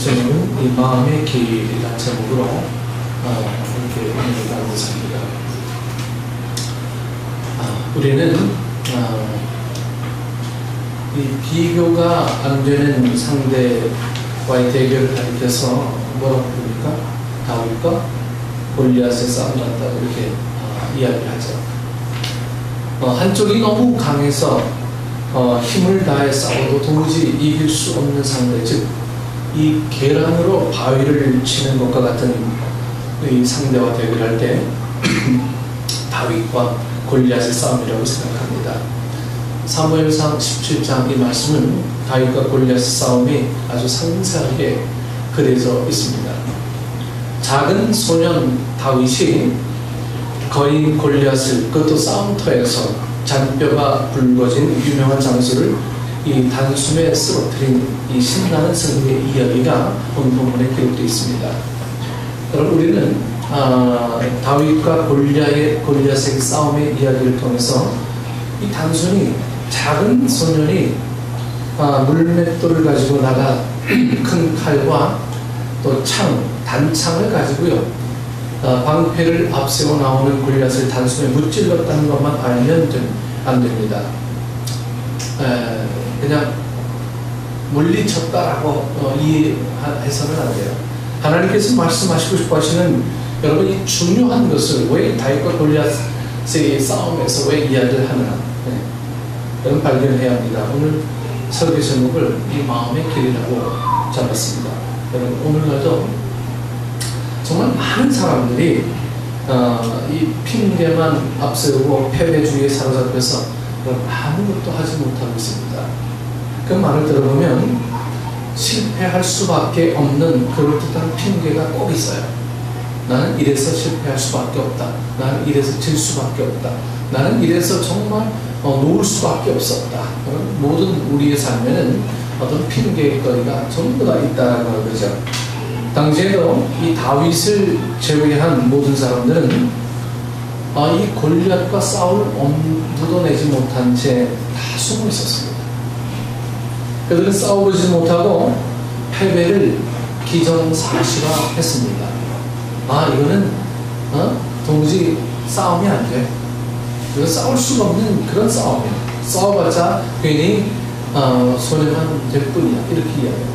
저는 이 마음의 길이라는 제목으로 이렇게 은혜를 나누고 있습니다. 우리는 이 비교가 안 되는 상대와의 대결을 가리켜서 뭐라고 부릅니까? 다윗과 골리앗의 싸움 같다고 이렇게 이야기를 하죠. 한쪽이 너무 강해서 힘을 다해 싸워도 도무지 이길 수 없는 상대, 즉 이 계란으로 바위를 치는 것과 같은 이 상대와 대결할 때 다윗과 골리앗의 싸움이라고 생각합니다. 사무엘상 17장 이 말씀은 다윗과 골리앗의 싸움이 아주 상세하게 그려져 있습니다. 작은 소년 다윗이 거인 골리앗을, 그것도 싸움터에서 잔뼈가 붉어진 유명한 장소를 이 단숨에 쓰러뜨린 이 신나는 승리의 이야기가 오늘 본문에 기록되어 있습니다. 그럼 우리는 다윗과 골리앗의 싸움의 이야기를 통해서 이 단순히 작은 소년이 물맷돌을 가지고 나가 큰 칼과 또 창, 단창을 가지고요 방패를 앞세워 나오는 골리앗을 단숨에 무찔렀다는 것만 알면 안 됩니다. 그냥 물리쳤다라고 이해해서는 안 돼요. 하나님께서 말씀하시고 싶어 하시는 여러분 이 중요한 것을 왜 다윗과 골리앗의 싸움에서 왜 이야기를 하나 여러분 발견해야 합니다. 오늘 설교 제목을 이 마음의 길이라고 잡았습니다. 여러분 오늘날도 정말 많은 사람들이 이 핑계만 앞세우고 패배주의에 사로잡혀서 아무것도 하지 못하고 있습니다. 그 말을 들어보면 실패할 수밖에 없는 그럴듯한 핑계가 꼭 있어요. 나는 이래서 실패할 수밖에 없다. 나는 이래서 질 수밖에 없다. 나는 이래서 정말 놓을 수밖에 없었다. 모든 우리의 삶에는 어떤 핑계거리가 전부 다 있다는 거죠. 당시에도 이 다윗을 제외한 모든 사람들은 이 골리앗과 싸울 엄두도 내지 못한 채 다 숨어 있었습니다. 그들은 싸워보지 못하고 패배를 기정사실화했습니다. 이거는 도무지 싸움이 안 돼. 이거 싸울 수가 없는 그런 싸움이야. 싸워봤자 괜히 손해만 될 뿐이야. 이렇게 이야기해요.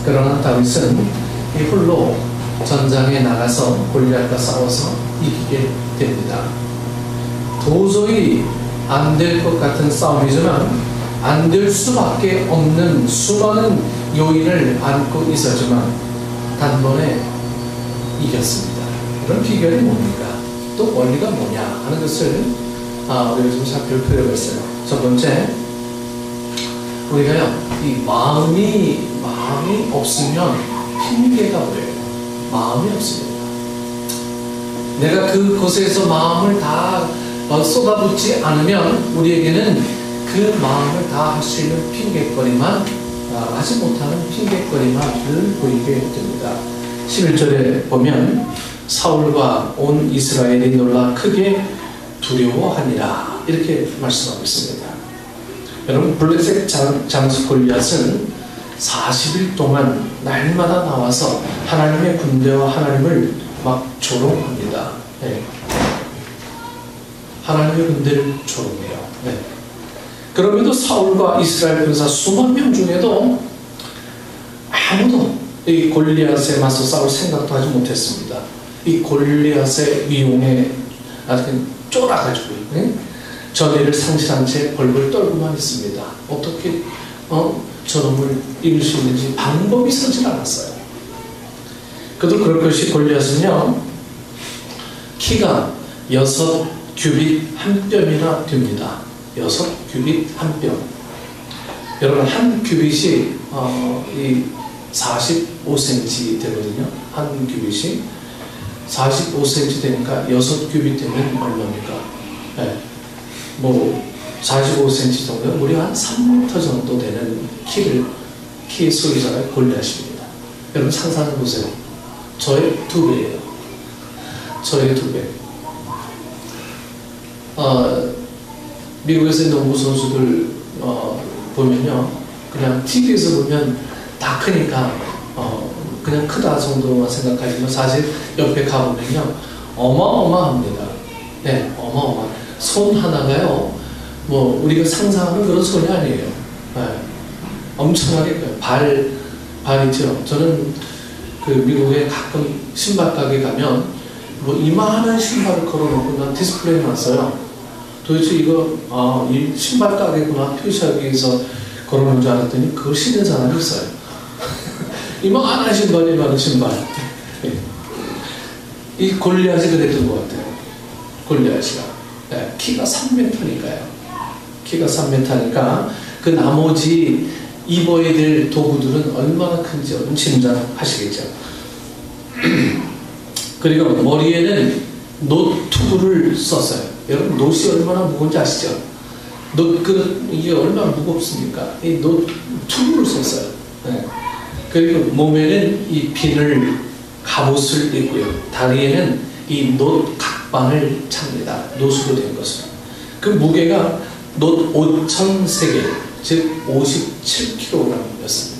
그러나 다윗은 이 홀로 전장에 나가서 골리앗과 싸워서 이기게 됩니다. 도저히 안 될 것 같은 싸움이지만 안 될 수밖에 없는 수많은 요인을 안고 있었지만 단번에 이겼습니다. 그런 비결이 뭡니까? 또 원리가 뭐냐 하는 것을 우리가 좀 살펴볼 필요가 있어요. 첫 번째, 우리가요 이 마음이 없으면 핑계가 오래요. 마음이 없습니다. 내가 그곳에서 마음을 다 쏟아붓지 않으면 우리에게는 그 마음을 다 할 수 있는 핑계거리만 하지 못하는 핑계거리만 늘 보이게 됩니다. 11절에 보면 사울과 온 이스라엘이 놀라 크게 두려워하니라 이렇게 말씀하고 있습니다. 여러분 블레셋 장수 골리앗은 40일 동안 날마다 나와서 하나님의 군대와 하나님을 막 조롱합니다. 네. 하나님의 군대를 조롱해요. 네. 그럼에도 사울과 이스라엘 군사 수만 명 중에도 아무도 이 골리앗에 맞서 싸울 생각도 하지 못했습니다. 이 골리앗의 위용에 아주 쫄아가지고 전의를 상실한 채 벌벌 떨고만 있습니다. 어떻게 저놈을 이길 수 있는지 방법이 서질 않았어요. 그도 그럴 것이 골리앗은요 키가 6규빗 1뼘이나 됩니다. 6규빗 1뼘. 여러분 한 규빗이 이 45cm 되거든요. 한 규빗이 45cm 되니까 6규빗 되면 얼마입니까? 네. 뭐 45cm 정도, 무려 한 3m 정도 되는 키의 소유자가 골리앗입니다. 여러분 상상해보세요. 저의 2배예요. 저의 2배. 미국에서 농구 선수들 보면요, 그냥 TV에서 보면 다 크니까 그냥 크다 정도로만 생각하지만 사실 옆에 가보면요 어마어마합니다. 네, 어마어마. 손 하나가요 뭐 우리가 상상하는 그런 손이 아니에요. 네. 엄청나게 발이죠. 저는 그 미국에 가끔 신발 가게 가면 뭐 이만한 신발을 걸어놓고 난 디스플레이 놨어요. 도대체 이거 이 신발 가게구나 표시하기 위해서 걸어놓은 줄 알았더니 그걸 신는 사람이 있어요. 이만한 신발, 이만한 신발. 이 골리앗이 그랬던 것 같아요. 골리앗이가. 네, 키가 3m니까요. 키가 3m니까 그 나머지 입어야 될 도구들은 얼마나 큰지 여러분 짐작하시겠죠. 그리고 머리에는 놋 투구를 썼어요. 여러분 놋이 얼마나 무거운지 아시죠? 이게 얼마나 무겁습니까? 이 놋 투구를 썼어요. 네. 그리고 몸에는 이 비늘 갑옷을 입고요. 다리에는 이 놋 각반을 찹니다. 놋으로 된 것을. 그 무게가 놋 5,000세겔, 즉 57kg이었습니다.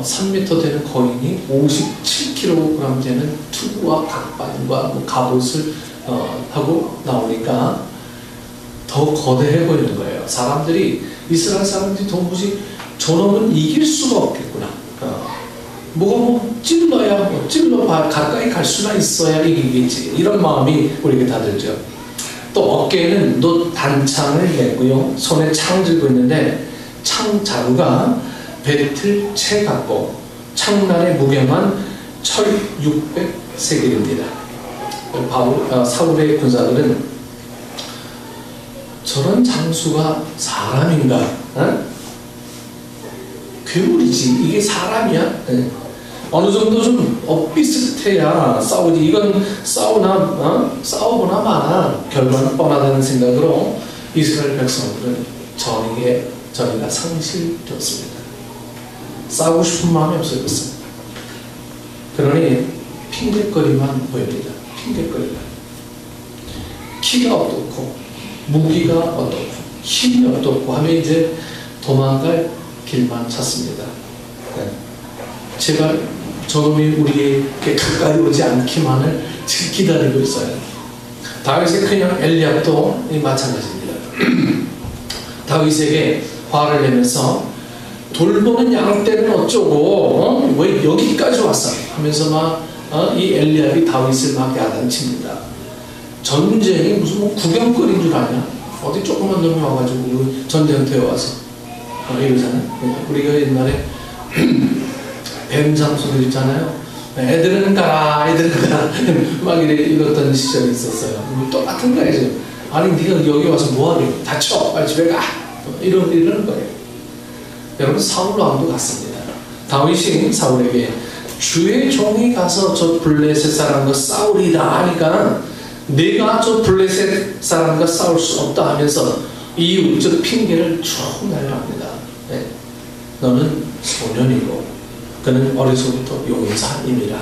3m 되는 거인이 57kg 되는 투구와 각반과 뭐 갑옷을 하고 나오니까 더 거대해 보이는 거예요. 사람들이 이스라엘 사람들이 도무지 저놈은 이길 수가 없겠구나. 뭐가 뭐 찔러 가까이 갈 수나 있어야 이기겠지. 이런 마음이 우리에게 다 들죠. 또 어깨에는 놋 단창을 메고요. 손에 창을 들고 있는데 창 자루가 배틀 채 같고 창날의 무게만 1600세겔입니다. 사울의 군사들은 저런 장수가 사람인가? 괴물이지. 이게 사람이야? 네. 어느 정도 좀 비슷해야 싸우지. 이건 싸우거나 마나 결과는 뻔하다는 생각으로 이스라엘 백성들은 전의가 상실되었습니다. 싸우고 싶은 마음이 없어졌습니다. 그러니 핑계거리만 보입니다. 핑계거리만. 키가 어떻고 무기가 어떻고 힘이 어떻고 하면 이제 도망갈 길만 찾습니다. 네. 제발 저놈이 우리에게 가까이 오지 않기만을 기다리고 있어요. 다윗의 큰형 엘리압도 마찬가지입니다. 다윗에게 화를 내면서 돌보는 양 때는 어쩌고 왜 여기까지 왔어 하면서 막 이 엘리압이 다윗을 막 야단칩니다. 전쟁이 무슨 뭐 구경거리인 줄 아냐? 어디 조그만 놈이 와가지고 전쟁터에 와서 이러잖아요. 우리가 옛날에 뱀장수들 있잖아요. 애들은 가라 막 이랬던 시절이 있었어요. 똑같은 거예요. 아니 네가 여기 와서 뭐하게 다쳐 빨리 집에 가 이러는 거예요. 여러분 사울 왕도 같습니다. 다윗이 사울에게 주의 종이 가서 저 블레셋 사람과 싸우리라 하니까 내가 저 블레셋 사람과 싸울 수 없다 하면서 이유, 즉 핑계를 쭉 날려합니다. 네. 너는 소년이고 그는 어려서부터 용사임이라.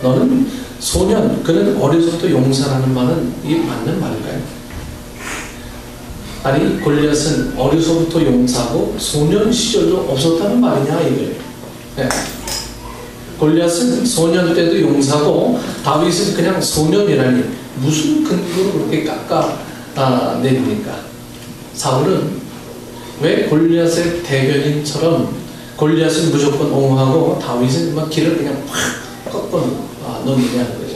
너는 소년, 그는 어려서부터 용사라는 말은 이게 맞는 말일까요? 아니 골리앗은 어려서부터 용사고 소년 시절도 없었다는 말이냐 이거예요. 네. 골리앗은 소년 때도 용사고 다윗은 그냥 소년이라니 무슨 근거로 그렇게 깎아내립니까? 사울은 왜 골리앗의 대변인처럼 골리앗은 무조건 옹호하고 다윗은 막 길을 그냥 확 꺾어 놓느냐는 거죠.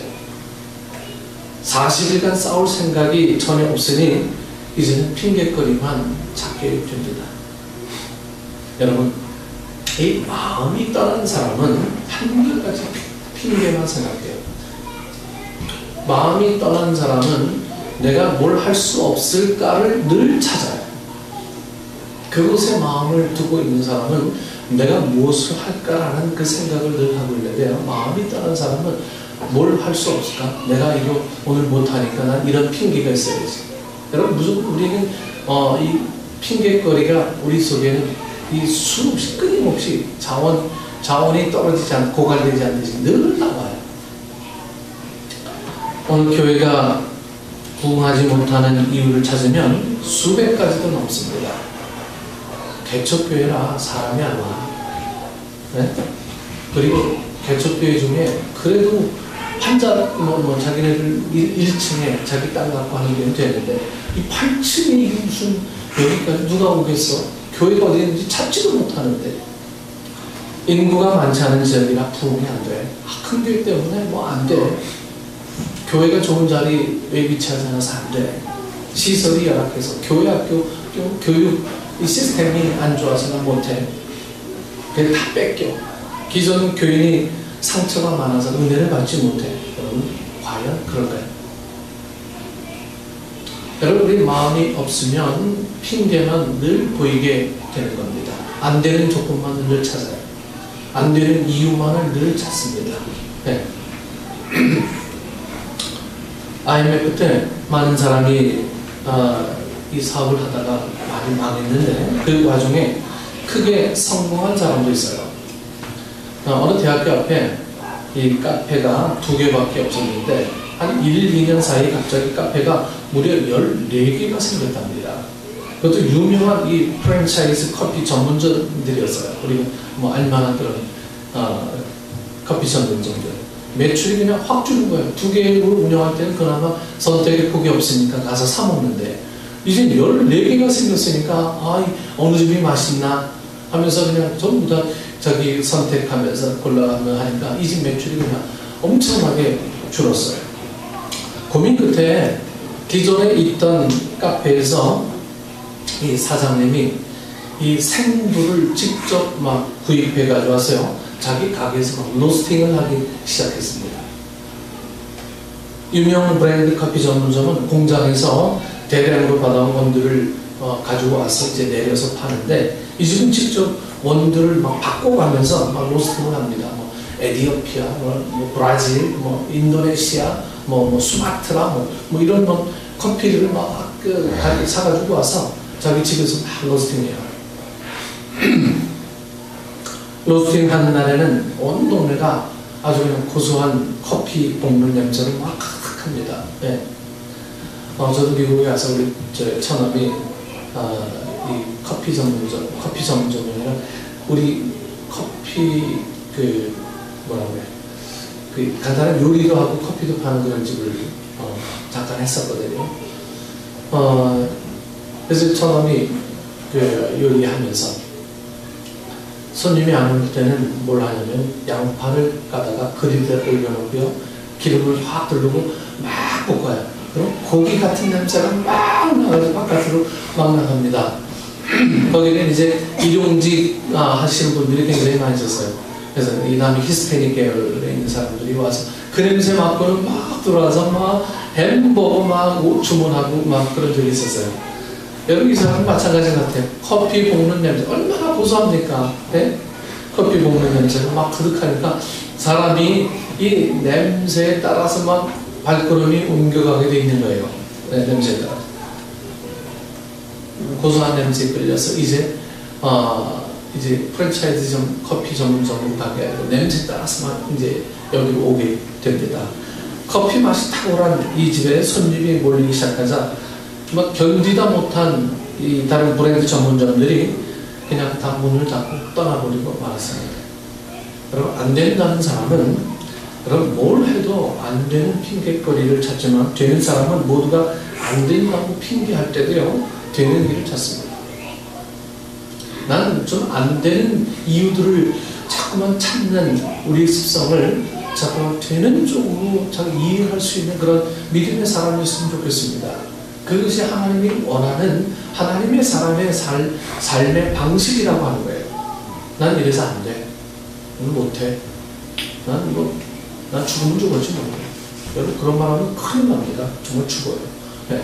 40일간 싸울 생각이 전혀 없으니 이제는 핑계거리만 찾게 됩니다. 여러분, 이 마음이 떠난 사람은 한결같이 핑계만 생각해요. 마음이 떠난 사람은 내가 뭘 할 수 없을까를 늘 찾아요. 그곳에 마음을 두고 있는 사람은 내가 무엇을 할까라는 그 생각을 늘 하고 있는데요. 마음이 떠난 사람은 뭘 할 수 없을까? 내가 이거 오늘 못하니까 난 이런 핑계가 있어야지. 여러분, 무슨 우리는 이 핑계거리가 우리 속에는 이 수없이 끊임없이 자원이 떨어지지 않고 고갈되지 않듯이 늘 나와요. 오늘 교회가 부흥하지 못하는 이유를 찾으면 수백 가지도 넘습니다. 개척교회라 사람이 안 와. 네? 그리고 개척교회 중에 그래도 한자 자기네들 1층에 자기 땅 갖고 하는 게 되는데 이 8층이 무슨 여기까지 누가 오겠어? 교회가 어디 있는지 찾지도 못하는데 인구가 많지 않은 지역이라 부흥이 안 돼. 큰 교회 때문에 뭐 안 돼. 교회가 좋은 자리에 위치하지 않아서 안 돼. 시설이 열악해서 교회 학교 교육 이 시스템이 안 좋아서는 못해. 그게 다 뺏겨. 기존 교인이 상처가 많아서 은혜를 받지 못해. 여러분 과연 그럴까요? 여러분 우리 마음이 없으면 핑계만 늘 보이게 되는 겁니다. 안 되는 조건만 늘 찾아요. 안 되는 이유만을 늘 찾습니다. 네. IMF 때 많은 사람이 이 사업을 하다가 많이 망했는데 그 와중에 크게 성공한 사람도 있어요. 어느 대학교 앞에 이 카페가 2개밖에 없었는데 한 1, 2년 사이 갑자기 카페가 무려 14개가 생겼답니다. 그것도 유명한 이 프랜차이즈 커피 전문점들이었어요. 그리고 뭐 알만한 그런 커피 전문점들. 매출이 그냥 확 주는 거예요. 2개를 운영할 때는 그나마 선택의 폭이 없으니까 가서 사 먹는데 이제 14개가 생겼으니까 어느 집이 맛있나 하면서 그냥 전부 다 자기 선택하면서 골라가며 하니까 이 집 매출이 그냥 엄청나게 줄었어요. 고민 끝에 기존에 있던 카페에서 이 사장님이 이 생두를 직접 막 구입해 가져와서요. 자기 가게에서 막 로스팅을 하기 시작했습니다. 유명 브랜드 커피 전문점은 공장에서 대량으로 받아온 원두를 가지고 와서 이제 내려서 파는데 이 집은 직접 원두를 막 바꿔가면서 막 로스팅을 합니다. 뭐 에티오피아, 뭐 브라질, 뭐 인도네시아, 뭐 수마트라, 뭐 이런 커피를 막 사가지고 와서 자기 집에서 막 로스팅해요. 로스팅 하는 날에는 온 동네가 아주 그냥 고소한 커피 볶는 냄새를 막 가득합니다. 네. 저도 미국에 가서 우리 처남이 이 커피 전문점이 아니라 우리 커피 간단한 요리도 하고 커피도 파는 그런 집을 잠깐 했었거든요. 그래서 처남이 요리하면서 손님이 안 올 때는 뭘 하냐면 양파를 까다가 그릴에 올려놓고요. 기름을 확 두르고 막 볶아요. 그럼 고기 같은 냄새가 막 나가서 바깥으로 막 나갑니다. 거기는 이제 일용직 하시는 분들이 굉장히 많이 있었어요. 그래서 이 남이 히스패닉 계열에 있는 사람들이 와서 그 냄새 맡고는 막 들어와서 막 햄버거 막 주문하고 막 그런 적이 있었어요. 여러분 이 사람은 마찬가지 같아요. 커피 볶는 냄새 얼마나 고소합니까? 네? 커피 볶는 냄새가 막 그득하니까 사람이 이 냄새에 따라서 막 발걸음이 옮겨가게 돼 있는 거예요. 네, 냄새에 따라. 고소한 냄새에 끌려서 이제 프랜차이즈 커피 전문점으로 가게 하고 냄새에 따라서 막 이제 여기로 오게 됩니다. 커피 맛이 탁월한 이 집에 손님이 몰리기 시작하자 막 견디다 못한 이 다른 브랜드 전문점들이 그냥 다 문을 닫고 떠나버리고 말았습니다. 여러분 안 된다는 사람은 여러분 뭘 해도 안 되는 핑계거리를 찾지만 되는 사람은 모두가 안 된다고 핑계할 때도요 되는 길을 찾습니다. 나는 좀 안 되는 이유들을 자꾸만 찾는 우리의 습성을 자꾸만 되는 쪽으로 잘 이해할 수 있는 그런 믿음의 사람이었으면 좋겠습니다. 그것이 하나님이 원하는 하나님의 사람의 삶의 방식이라고 하는 거예요. 난 이래서 안 돼. 난 못해. 난 죽으면 죽을지 모르겠어요. 여러분 그런 말 하면 큰일 납니다. 정말 죽어요. 네.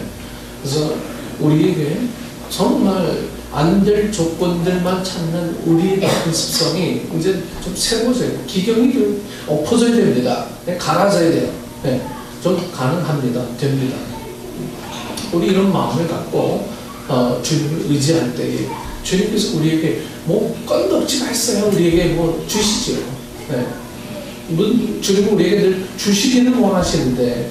그래서 우리에게 정말 안 될 조건들만 찾는 우리의 그 습성이 이제 좀 세워져요. 기경이 좀 엎어져야 됩니다. 네, 갈아져야 돼요. 네. 좀 가능합니다. 됩니다. 우리 이런 마음을 갖고 주님을 의지할 때에 주님께서 우리에게 뭐 건덕지가 했어요. 우리에게 뭐 주시죠. 네. 주님은 우리에게 늘 주시기를 원하시는데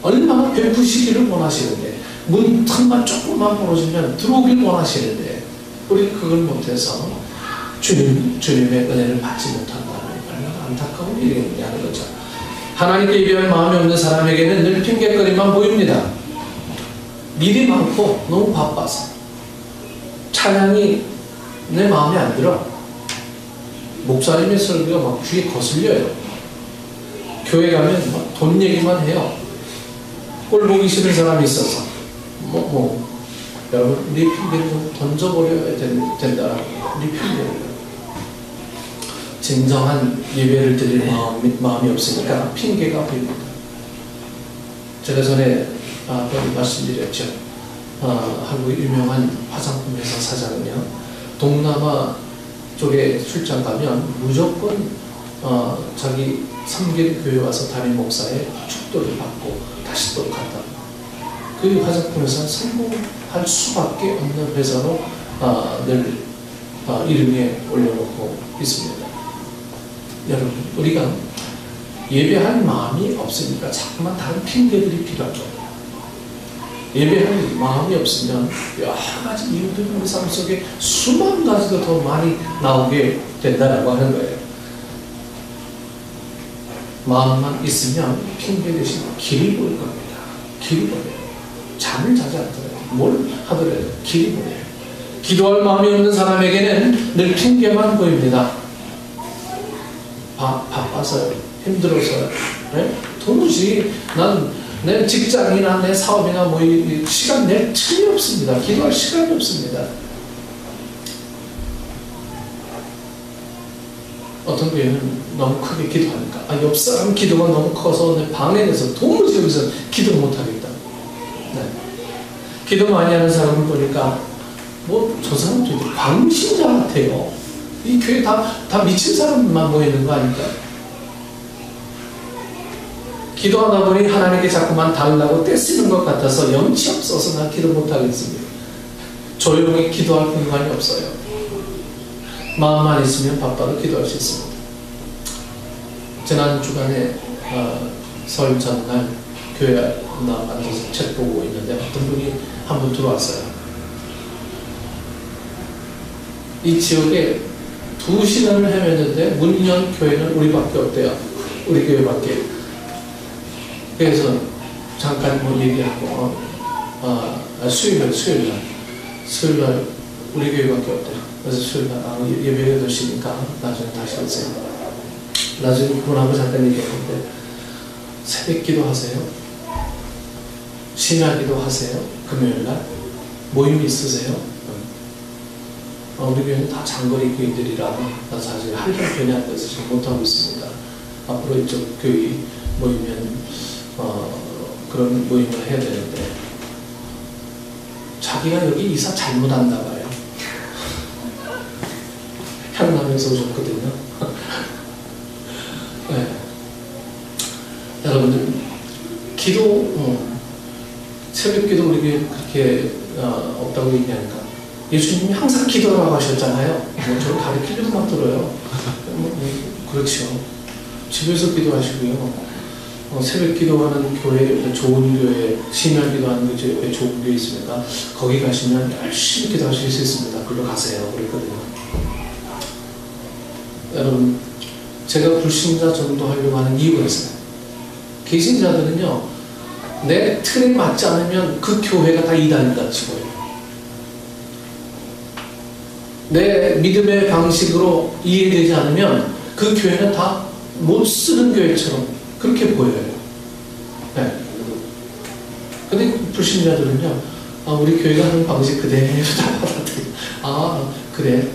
얼마나 베푸시기를 원하시는데 문 틈만 조금만 벌어지면 들어오길 원하시는데 우리 그걸 못해서 주님의 은혜를 받지 못합니다. 이러냐는 거죠. 하나님께 예배할 마음이 없는 사람에게는 늘 핑계거리만 보입니다. 일이 많고 너무 바빠서 찬양이 내 마음에 안 들어. 목사님의 설교가 막 귀에 거슬려요. 교회 가면 막 돈 얘기만 해요. 꼴 보기 싫은 사람이 있어서 여러분 우리 핑계를 좀 던져버려야 된다라고. 우리 핑계를 진정한 예배를 드릴 마음이 없으니까 핑계가 보입니다. 제가 전에 말씀드렸죠. 한국 유명한 화장품 회사 사장은요, 동남아 쪽에 출장 가면 무조건 자기 섬기는 교회 와서 담임 목사의 축도를 받고 다시 또 갔다. 그 화장품 회사는 성공할 수밖에 없는 회사로 늘 이름에 올려놓고 있습니다. 여러분, 우리가 예배할 마음이 없으니까 자꾸만 다른 핑계들이 필요한 거예요. 예배할 마음이 없으면 여러 가지 이유들이 우리 삶 속에 수만 가지가 더 많이 나오게 된다고 하는 거예요. 마음만 있으면 핑계 대신 길이 보일 겁니다. 길이 보여요. 잠을 자지 않더라도 뭘 하더라도 길이 보여요. 기도할 마음이 없는 사람에게는 늘 핑계만 보입니다. 바빠서요. 힘들어서요. 네? 도무지 내 직장이나 내 사업이나 시간 낼 틈이 없습니다. 기도할 시간이 없습니다. 어떤 교회는 너무 크게 기도하니까 옆 사람 기도가 너무 커서 내 방해돼서 도무지 여기서 기도 못하겠다. 네. 기도 많이 하는 사람을 보니까 저 사람들이 광신자 같아요. 이 교회 다 미친 사람만 모이는 거 아닙니까? 기도하다 보니 하나님께 자꾸만 달라고 떼쓰는 것 같아서 염치 없어서 난 기도 못하겠습니다. 조용히 기도할 공간이 없어요. 마음만 있으면 바빠도 기도할 수 있습니다. 지난 주간에 설 전날 교회 앉아서 책 보고 있는데 어떤 분이 한 분 들어왔어요. 이 지역에 2시간을 헤맸는데 문 연 교회는 우리밖에 없대요. 우리 교회밖에. 그래서 잠깐 얘기하고 수요일날 우리 교회밖에 없대요. 그래서 수요일날 예배 8시니까 나중에 다시 오세요. 나중에 그분하고 잠깐 얘기했는데 새벽 기도 하세요? 심야 기도 하세요? 금요일날? 모임이 있으세요? 우리 교회는 다 장거리 교인들이라 나 사실 할 편이 안 돼서 지금 못하고 있습니다. 앞으로 이쪽 교회 모이면 그런 모임을 해야 되는데 자기가 여기 이사 잘못 왔나 봐요. 향남에서 오셨거든요. 네. 여러분들 새벽 기도 우리 교회 그렇게 없다고 얘기하니까 예수님이 항상 기도하라고 하셨잖아요. 저를 가르치려고 막 들어요. 그렇죠. 집에서 기도하시고요. 새벽 기도하는 교회, 좋은 교회, 심야 기도하는 교회, 좋은 교회 있으니까 거기 가시면 열심히 기도하실 수 있습니다. 그걸로 가세요. 그랬거든요. 여러분, 제가 불신자 전도하려고 하는 이유가 있어요. 개신자들은요, 내 틀에 맞지 않으면 그 교회가 다 이단같이 보여요. 내 믿음의 방식으로 이해되지 않으면 그 교회는 다 못 쓰는 교회처럼 그렇게 보여요. 네. 근데 불신자들은요, 우리 교회가 하는 방식 그대로 다 받아들여요. 그래,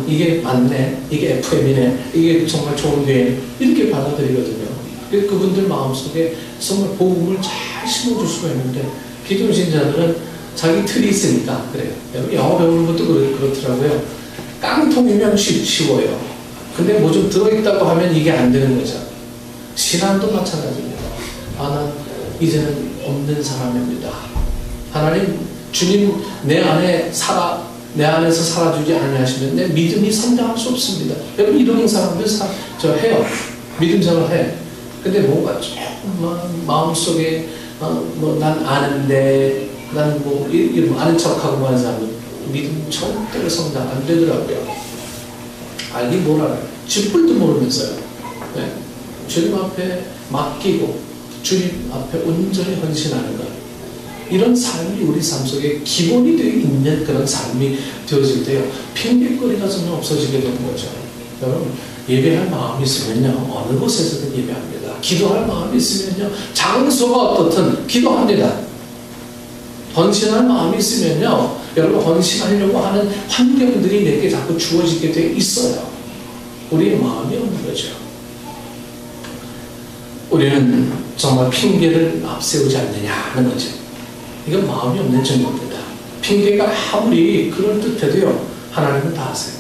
이게 맞네, 이게 FM이네, 이게 정말 좋은 교회, 이렇게 받아들이거든요. 그분들 마음속에 정말 복음을 잘 심어줄 수가 있는데, 비동신자들은 자기 틀이 있으니까 그래요. 영어 배우는 것도 그렇더라고요. 깡통이면 쉬워요. 근데 뭐 좀 들어있다고 하면 이게 안 되는 거죠. 신앙도 마찬가지입니다. 난 이제는 없는 사람입니다. 하나님, 주님 내 안에서 살아주지 않으시면 내 믿음이 성장할 수 없습니다. 여러분, 이런 사람들 해요. 믿음 생활 해. 근데 뭔가 조금만 마음속에 난 아는데 난 아는 척하고 하는 사람은 믿음 절대로 성장 안 되더라고요. 알긴 뭘 알아요. 쥐뿔도 모르면서요. 네. 주님 앞에 맡기고 주님 앞에 온전히 헌신하는 것, 이런 삶이 우리 삶 속에 기본이 되어 있는 그런 삶이 되어질 때요, 핑계거리가 전혀 없어지게 되는 거죠. 여러분, 예배할 마음이 있으면요, 어느 곳에서든 예배합니다. 기도할 마음이 있으면요, 장소가 어떻든 기도합니다. 헌신할 마음이 있으면요, 여러분, 헌신하려고 하는 환경들이 내게 자꾸 주어지게 돼 있어요. 우리의 마음이 없는 거죠. 우리는 정말 핑계를 앞세우지 않느냐 하는 거죠. 이건 마음이 없는 증거입니다. 핑계가 아무리 그럴듯해도요, 하나님은 다 아세요.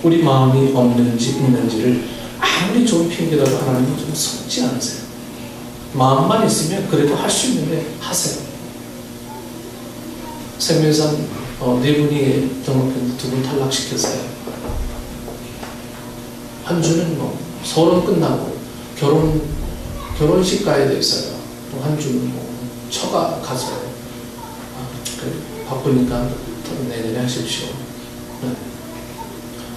우리 마음이 없는지 있는지를 아무리 좋은 핑계라도 하나님은 좀 섞지 않으세요. 마음만 있으면 그래도 할 수 있는데 하세요. 생명산 4분이 등록했는데 2분 탈락시켰어요. 한 주는 뭐 서론 끝나고 결혼식 가야 돼 있어요. 또 한 주는 뭐 처가 가서 바쁘니까 내년에 하십시오. 네.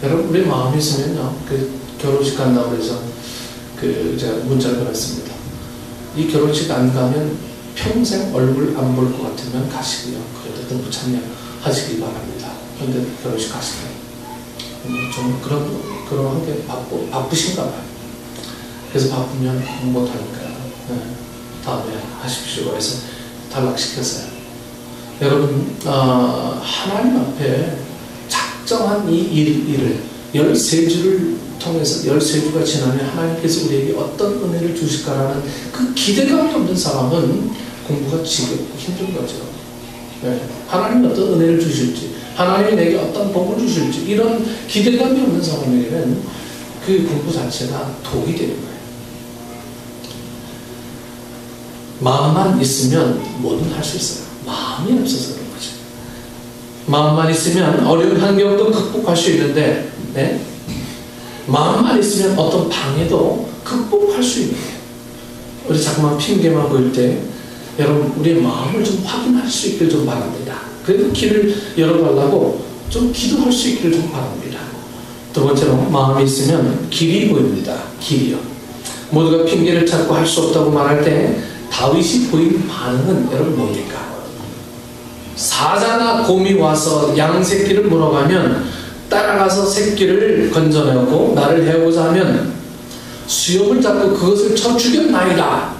여러분, 우리 마음이 있으면요, 그 결혼식 간다고 해서 제가 문자를 보냈습니다. 이 결혼식 안 가면 평생 얼굴 안 볼 것 같으면 가시고요. 그래도 너무 참여하시기 바랍니다. 그런데 결혼식 가시고요. 좀 그런 게 바쁘신가 봐요. 그래서 바쁘면 못하니까 다음에 하십시오 해서 탈락시켰어요. 여러분, 하나님 앞에 작정한 이 일을 13주를 통해서 13주가 지나면 하나님께서 우리에게 어떤 은혜를 주실까라는 그 기대감이 없는 사람은 공부가 지겹고 힘든 거죠. 네. 하나님이 어떤 은혜를 주실지, 하나님이 내게 어떤 복을 주실지, 이런 기대감이 없는 사람에게는 그 공부 자체가 독이 되는 거예요. 마음만 있으면 뭐든 할 수 있어요. 마음이 없어서 그런 거죠. 마음만 있으면 어려운 환경도 극복할 수 있는데, 네? 마음만 있으면 어떤 방해도 극복할 수 있는 거예요. 우리 자꾸만 핑계만 보일 때 여러분, 우리의 마음을 좀 확인할 수 있길 좀 바랍니다. 그래도 길을 열어달라고 좀 기도할 수 있기를 좀 바랍니다. 두 번째로, 마음이 있으면 길이 보입니다. 길이요. 모두가 핑계를 찾고 할 수 없다고 말할 때 다윗이 보인 반응은 여러분 뭡니까? 사자나 곰이 와서 양 새끼를 물어가면 따라가서 새끼를 건져내고 나를 해오고자 하면 수염을 잡고 그것을 쳐 죽였나이다.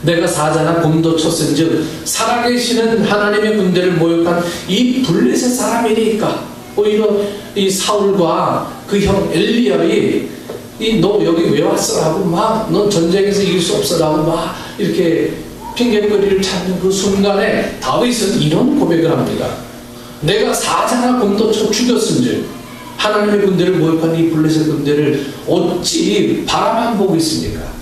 내가 사자나 곰도 쳤은즉 살아계시는 하나님의 군대를 모욕한 이 블레셋 사람이니까. 오히려 이 사울과 그 형 엘리압이 너 여기 왜 왔어? 라고 막 넌 전쟁에서 이길 수 없어 라고 막 이렇게 핑계거리를 찾는 그 순간에 다윗은 이런 고백을 합니다. 내가 사자나 곰도 쳐 죽였은즉 하나님의 군대를 모욕한 이 블레셋 군대를 어찌 바라만 보고 있습니까?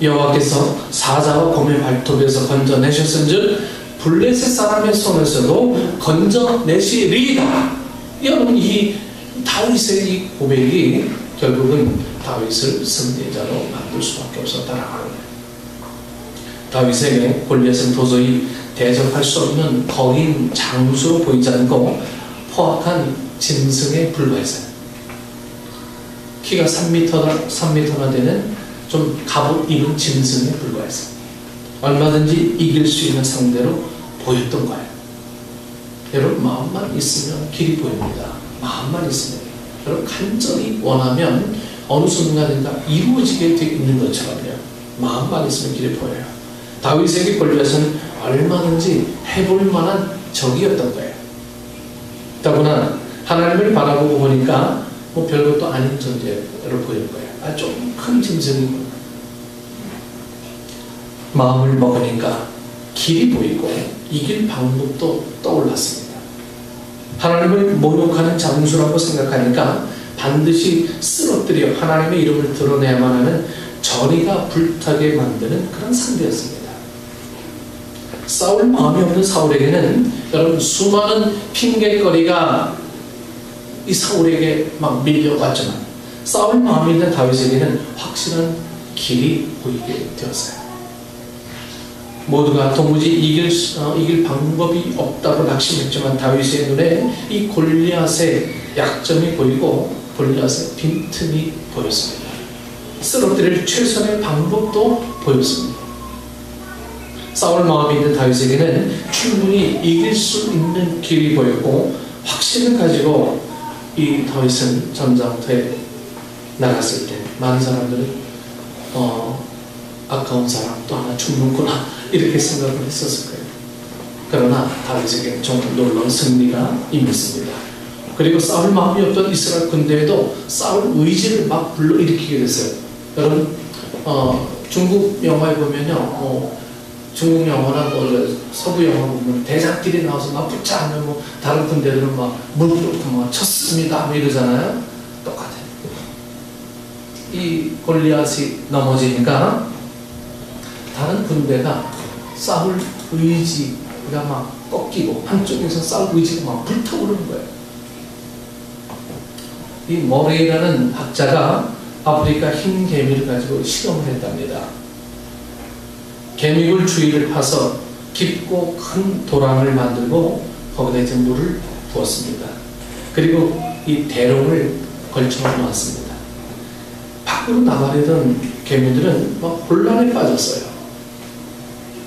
여호와께서 사자와 곰의 발톱에서 건져내셨은즉 블레셋 사람의 손에서도 건져내시리이다. 여러분, 이 다윗의 이 고백이 결국은 다윗을 승리자로 만들 수밖에 없었다는 거예요. 다윗에게 골리앗은 도저히 대적할 수 없는 거인 장수로 보이지 않고 포악한 짐승에 불과했어요. 키가 3m나 되는 좀 갑옷 입은 짐승에 불과했어요. 얼마든지 이길 수 있는 상대로 보였던 거예요. 여러분, 마음만 있으면 길이 보입니다. 마음만 있으면. 여러분, 간절히 원하면 어느 순간인가 이루어지게 되어 있는 것처럼요. 마음만 있으면 길이 보여요. 다윗에게 골리앗은 얼마든지 해볼 만한 적이었던 거예요. 더구나 하나님을 바라보고 보니까 뭐 별것도 아닌 존재로 보일 거예요. 좀 큰 짐승이고. 마음을 먹으니까 길이 보이고 이길 방법도 떠올랐습니다. 하나님을 모욕하는 장수라고 생각하니까 반드시 쓰러뜨려 하나님의 이름을 드러내야만 하는 저리가 불타게 만드는 그런 상대였습니다. 싸울 마음이 없는 사울에게는 여러분, 수많은 핑계거리가 이 사울에게 막 밀려왔지만 싸울 마음이 있는 다윗에게는 확실한 길이 보이게 되었어요. 모두가 도무지 이길 방법이 없다고 낙심했지만 다윗의 눈에 이 골리앗의 약점이 보이고 골리앗의 빈틈이 보였습니다. 쓰러뜨릴 최선의 방법도 보였습니다. 싸울 마음이 있는 다윗에게는 충분히 이길 수 있는 길이 보였고 확신을 가지고 이 다윗은 전장터에 나갔을 때 많은 사람들은 아까운 사람 또 하나 죽는구나 이렇게 생각을 했었을 거예요. 그러나 다윗에게는 정말 놀라운 승리가 임했습니다. 그리고 싸울 마음이 없던 이스라엘 군대에도 싸울 의지를 막 불러일으키게 됐어요. 여러분 중국 영화에 보면요, 중국 영화나 서부 영화 보면 대장끼리 나와서 막 붙자하면 다른 군대들은 막 무릎 꿇고 쳤습니다 뭐 이러잖아요. 똑같아요. 이 골리앗이 넘어지니까 다른 군대가 싸울 의지가 막 꺾이고 한쪽에서 싸울 의지가 막 불타오르는 거예요. 이 모레이라는 학자가 아프리카 흰 개미를 가지고 실험을 했답니다. 개미굴 주위를 파서 깊고 큰 도랑을 만들고 거기다 이제 물을 부었습니다. 그리고 이 대롱을 걸쳐 놓았습니다. 밖으로 나가려던 개미들은 막 혼란에 빠졌어요.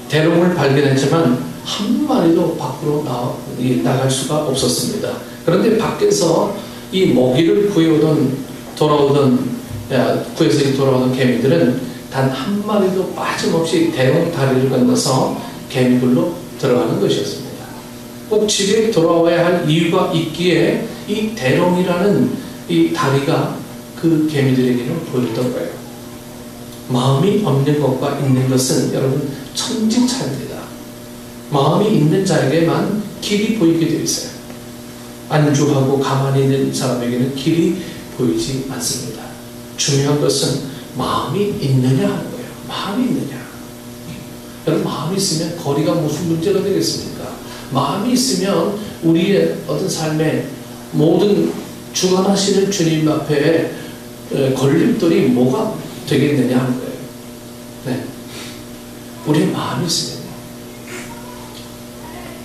대롱을 발견했지만 한 마리도 밖으로 나갈 수가 없었습니다. 그런데 밖에서 이 먹이를 구해서 돌아오던 개미들은 단 한 마리도 빠짐없이 대롱 다리를 건너서 개미굴로 들어가는 것이었습니다. 꼭 집에 돌아와야 할 이유가 있기에 이 대롱이라는 이 다리가 그 개미들에게는 보였던 거예요. 마음이 없는 것과 있는 것은 여러분 천지차입니다. 마음이 있는 자에게만 길이 보이게 되어 있어요. 안주하고 가만히 있는 사람에게는 길이 보이지 않습니다. 중요한 것은 마음이 있느냐 하는 거예요. 마음이 있느냐. 여러분 마음이 있으면 거리가 무슨 문제가 되겠습니까? 마음이 있으면 우리의 어떤 삶의 모든 주관하시는 주님 앞에 걸림돌이 뭐가 되겠느냐 하는 거예요. 네. 우리의 마음이 있으면,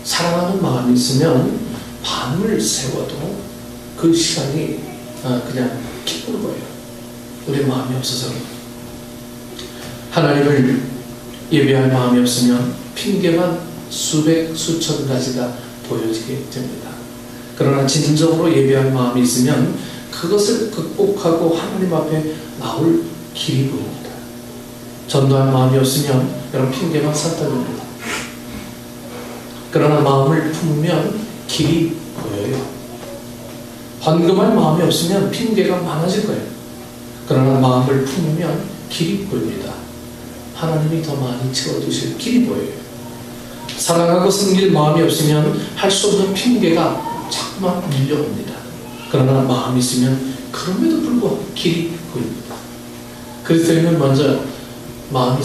사랑하는 마음이 있으면 밤을 새워도 그 시간이 그냥 기쁜 거예요. 우리의 마음이 없어서. 하나님을 예배할 마음이 없으면 핑계만 수백 수천 가지가 보여지게 됩니다. 그러나 진정으로 예배할 마음이 있으면 그것을 극복하고 하나님 앞에 나올 길이 보입니다. 전도할 마음이 없으면 여러분 핑계만 쌓다닙니다. 그러나 마음을 품으면 길이 보여요. 헌금할 마음이 없으면 핑계가 많아질 거예요. 그러나 마음을 품으면 길이 보입니다. 하나님이 더 많이 채워주실 길이 보여요. 사랑하고 섬길 마음이 없으면 할 수 없는 핑계가 자꾸만 밀려옵니다. 그러나 마음이 있으면 그럼에도 불구하고 길이 보입니다. 그리스도인은 먼저 마음이